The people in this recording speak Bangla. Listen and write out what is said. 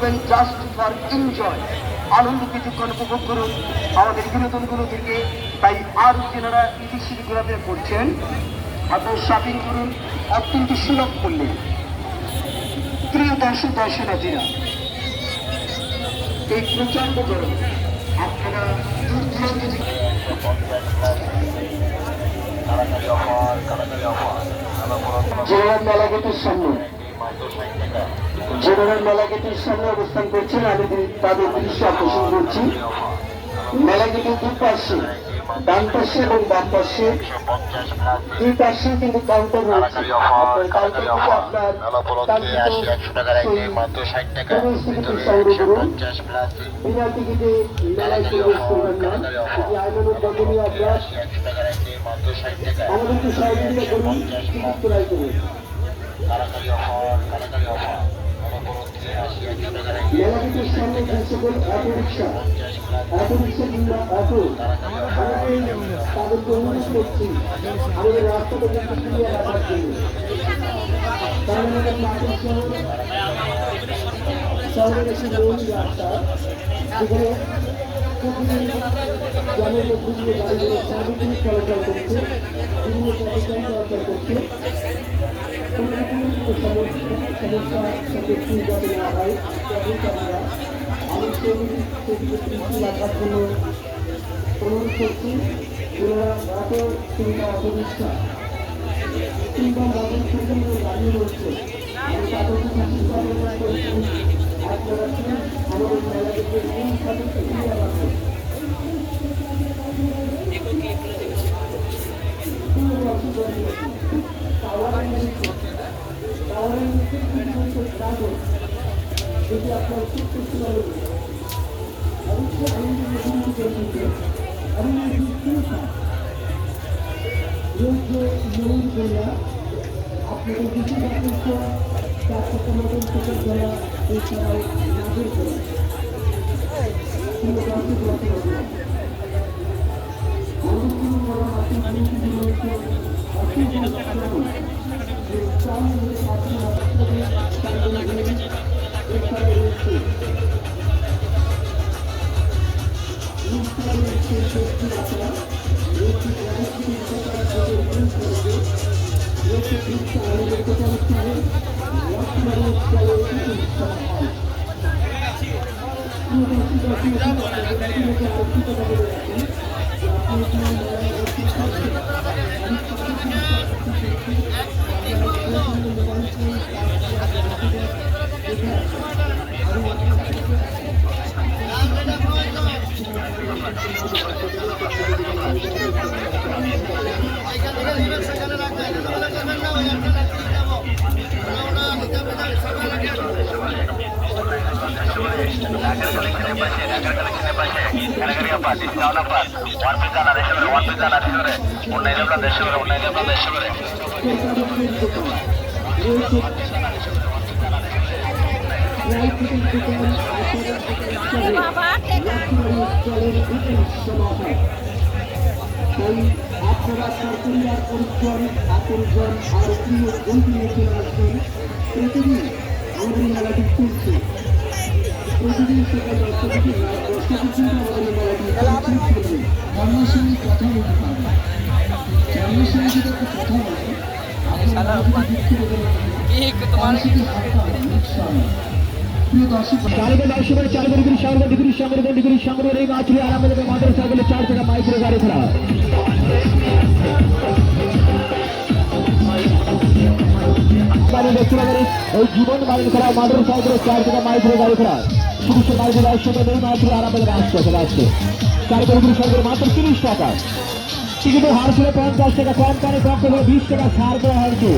করবেন জাস্ট ফর এনজয়, আনন্দ কিছুক্ষণ উপভোগ করুন আমাদের বিনোদনগুলো থেকে। তাই আর যেনারা বিদেশি ঘোরাফেরা করছেন আপনার শপিং করুন অত্যন্ত সুলভ মূল্যে। প্রিয় দর্শক দর্শনার্থীরা, এই প্রচন্ড গরম আপনারা দূর দূরান্ত থেকে জেনারেল মেলা গেটের সামনে অবস্থান করছেন। আমি তাদের দৃশ্য আকর্ষণ করছি। মেলা গেটের দুই পাশে, ডান পাশে এবং বাম পাশে, দুই পাশে কিন্তু কাউন্টার রয়েছে। কাউন্টার থেকে আপনার সংগ্রহ করুন। বিনা টিকিটে মেলায় প্রবেশ করবেন না। যদি আইনের বদলে আপনার আমাদেরকে সহযোগিতা করুন, টিকিট ক্রয় করুন। মেলাটির সামনে যে সকল অটোরিক্সা কিংবা অটো, তাদেরকে অনুরোধ করছি আমাদের রাস্তাটা কিন্তু ক্লিয়ার রাখার জন্য। কারণ আমাদের নাটোর শহরের একটি মূল রাস্তা, যেখানে প্রতিদিন গ্রামের মধ্যে গাড়িগুলো সার্বিক চলাচল করছে, বিভিন্ন চলাচল করছে। সমস্যা যাতে না হয় আমি রাখার জন্য অনুরোধ করছি। অটো কিংবা অটোরিক্সা কিংবা মোটর সাইকেল গাড়ি রয়েছে, আমি তাদেরকে অনুরোধ করছি আপনারা আমাদের মেলাকে সাথে ক্লিয়ার রাখবেন। যদি আপনার অবশ্যই আপনাদের কিছু যথেষ্ট 400 মতন থেকে যারা এছাড়াও নাজের করে আপনারা সরকারিয়ার পরিজন আপনজন আর প্রিয় বন্ধু নিয়ে চলে আসবেন। প্রতিদিন আমাদের মেলাটি চলছে, প্রতিদিন সকাল 10টা থেকে রাত 10টা পর্যন্ত আমাদের মেলাটি চলছে। আপনার সঙ্গে কথা বলতে পারবেন, আপনার সঙ্গে যদি একটা কথা বলে আপনার যুক্তি দেবেন, ডিগ্রি সংগ্রহ এই মাছ আরামে দেবে মোটর সাইকেলে 4 টাকা মাইক্রো গাড়ি খোলা। ওই জীবন মাইন করা মোটর সাইকেলে 4 টাকা মাইক্রো গাড়ি খোলা। 30 মাইক্রো গাড়ির সাথে এই মাছ আরামে দেবে আসছে 4 ডিগ্রি সংগ্রহ মাত্র 30 টাকা। টিকিটের হার ছিল 50 টাকা, কম করে 20 টাকা ছাড় দেওয়া হয়েছে।